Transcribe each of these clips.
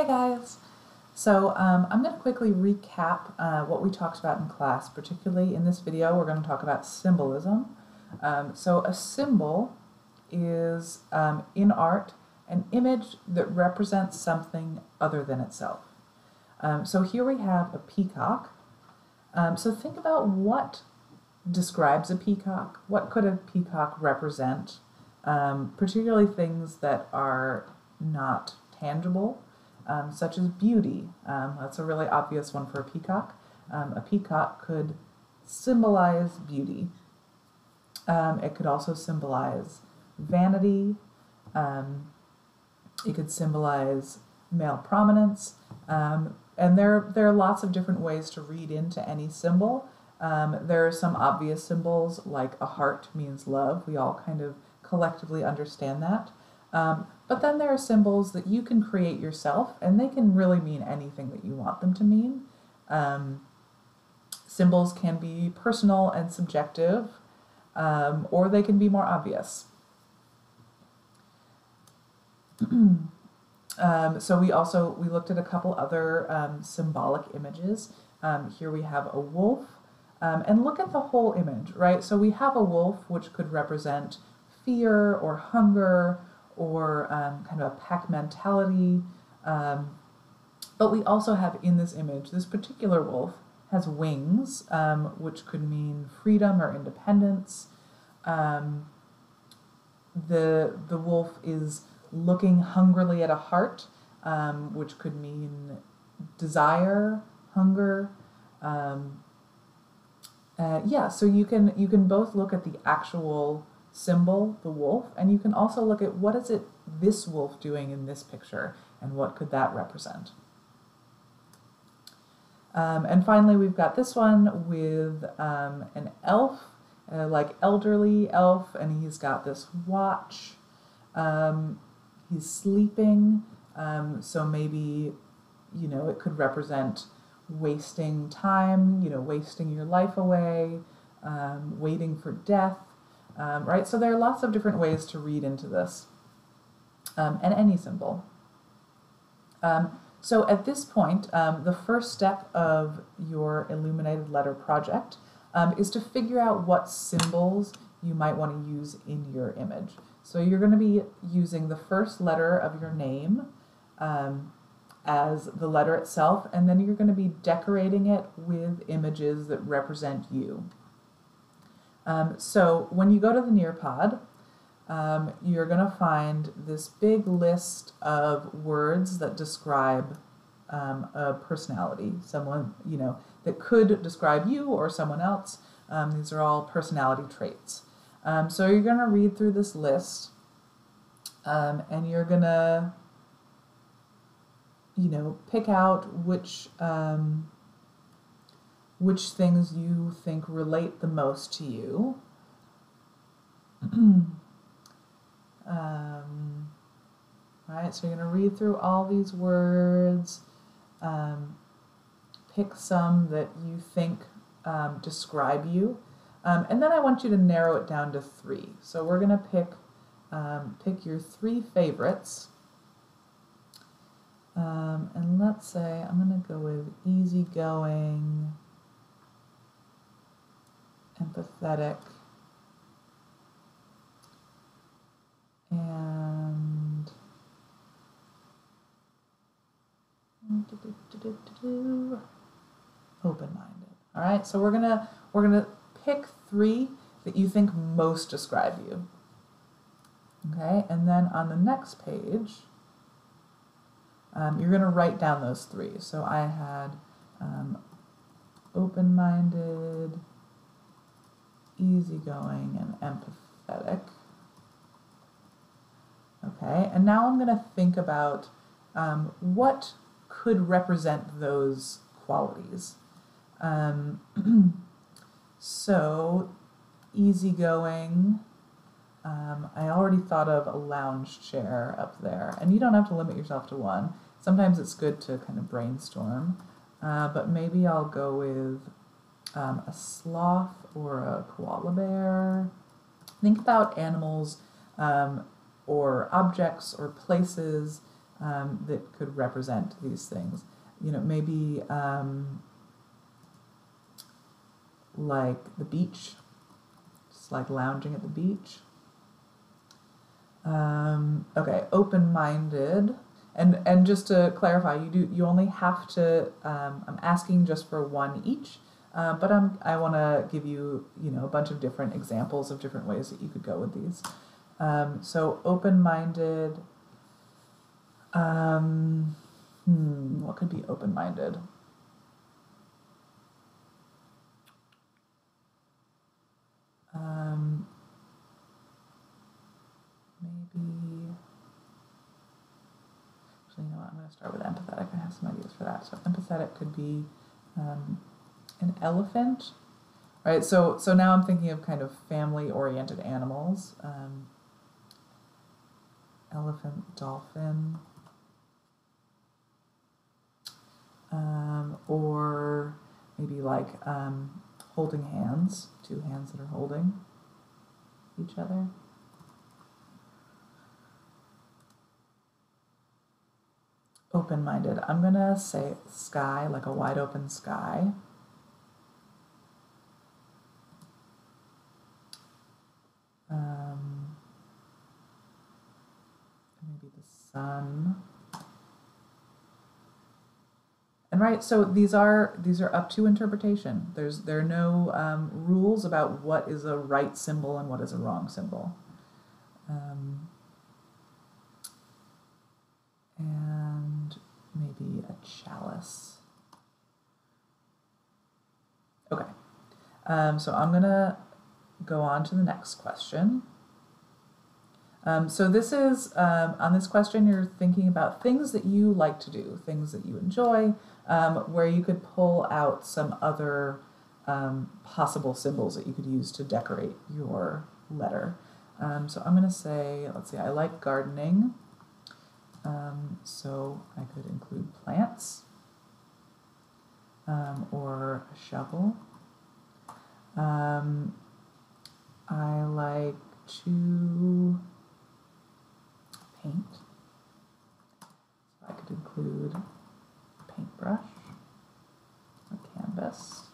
Hey guys! So I'm going to quickly recap what we talked about in class. Particularly in this video we're going to talk about symbolism. So a symbol is, in art, an image that represents something other than itself. So here we have a peacock. So think about what describes a peacock. What could a peacock represent? Particularly things that are not tangible. Such as beauty. That's a really obvious one for a peacock. A peacock could symbolize beauty. It could also symbolize vanity. It could symbolize male prominence. And there are lots of different ways to read into any symbol. There are some obvious symbols, like a heart means love. We all kind of collectively understand that. But then there are symbols that you can create yourself, and they can really mean anything that you want them to mean. Symbols can be personal and subjective, or they can be more obvious. So we looked at a couple other symbolic images. Here we have a wolf, and look at the whole image, right? So we have a wolf, which could represent fear or hunger, or kind of a pack mentality. But we also have in this image, this particular wolf has wings, which could mean freedom or independence. The wolf is looking hungrily at a heart, which could mean desire, hunger. Yeah, so you can both look at the actual symbol, the wolf, and you can also look at what is it this wolf doing in this picture, and what could that represent. And finally we've got this one with an elf, like elderly elf, and he's got this watch. He's sleeping, so maybe, you know, it could represent wasting time, you know, wasting your life away, waiting for death. Right, so there are lots of different ways to read into this, and any symbol. So at this point, the first step of your illuminated letter project is to figure out what symbols you might want to use in your image. So you're going to be using the first letter of your name as the letter itself, and then you're going to be decorating it with images that represent you. So when you go to the Nearpod, you're going to find this big list of words that describe a personality, someone, you know, that could describe you or someone else. These are all personality traits. So you're going to read through this list, and you're going to, you know, pick out which things you think relate the most to you. Right, so you're going to read through all these words, pick some that you think describe you, and then I want you to narrow it down to 3. So we're going to pick your 3 favorites. And let's say I'm going to go with easygoing, empathetic, and open-minded. All right, so we're gonna pick 3 that you think most describe you. Okay, and then on the next page, you're going to write down those 3. So I had open-minded, easygoing, and empathetic. Okay, and now I'm going to think about what could represent those qualities. So, easygoing, I already thought of a lounge chair up there, and you don't have to limit yourself to one. Sometimes it's good to kind of brainstorm, but maybe I'll go with a sloth or a koala bear. Think about animals or objects or places that could represent these things. You know, maybe like the beach, just like lounging at the beach. Okay, open-minded. And just to clarify, you only have to, I'm asking just for one each, but I want to give you, a bunch of different examples of different ways that you could go with these. So open-minded, what could be open-minded? Maybe, actually, you know what, I'm going to start with empathetic. I have some ideas for that. So empathetic could be an elephant, right? So now I'm thinking of kind of family-oriented animals. Elephant, dolphin, or maybe like holding hands, two hands that are holding each other. Open-minded, I'm gonna say sky, like a wide open sky. Maybe the sun. And right, so these are up to interpretation. There are no rules about what is a right symbol and what is a wrong symbol. And maybe a chalice. Okay, so I'm gonna go on to the next question. So this is, on this question, you're thinking about things that you like to do, things that you enjoy, where you could pull out some other possible symbols that you could use to decorate your letter. So I'm going to say, let's see, I like gardening, so I could include plants, or a shovel. I like to paint, so I could include a paintbrush, a canvas.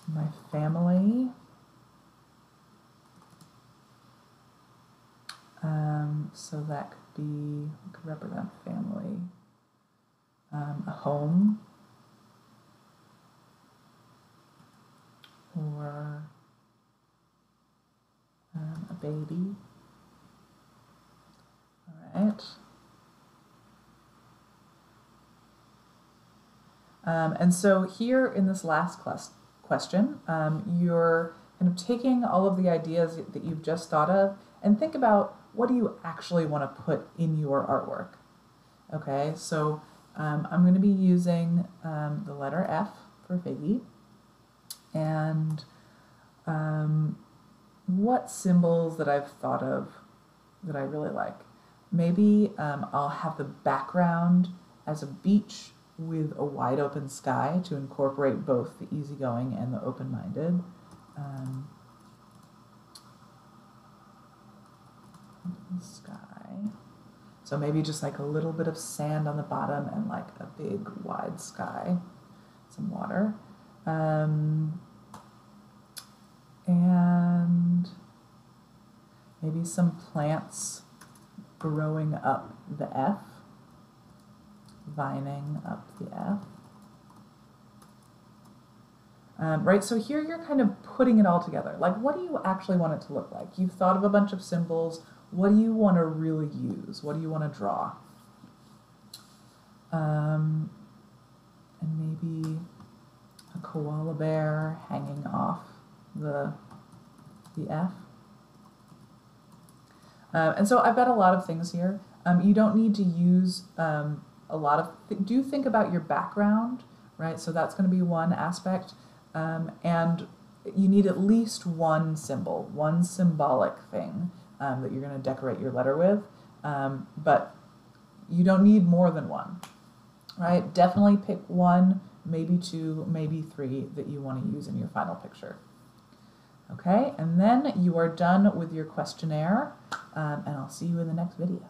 My family, so that could represent family, a home, or a baby. All right. And so here in this last question, you're kind of taking all of the ideas that you've just thought of and think about, what do you actually want to put in your artwork? Okay, so I'm going to be using the letter F for figgy. And what symbols that I've thought of that I really like? Maybe I'll have the background as a beach with a wide open sky to incorporate both the easygoing and the open-minded. Sky. So maybe just like a little bit of sand on the bottom and like a big wide sky, some water. And maybe some plants growing up the F, vining up the F. Right, so here you're kind of putting it all together. Like, what do you actually want it to look like? You've thought of a bunch of symbols. What do you want to really use? What do you want to draw? And maybe a koala bear hanging off the F. And so I've got a lot of things here. You don't need to use a lot of, do think about your background, right? So that's going to be one aspect. And you need at least one symbol, one symbolic thing that you're going to decorate your letter with. But you don't need more than one, right? Definitely pick one, maybe two, maybe three that you want to use in your final picture. Okay, and then you are done with your questionnaire, and I'll see you in the next video.